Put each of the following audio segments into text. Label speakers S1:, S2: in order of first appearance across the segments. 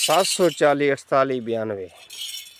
S1: 740 4892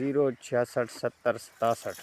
S1: 066 70 67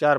S1: 4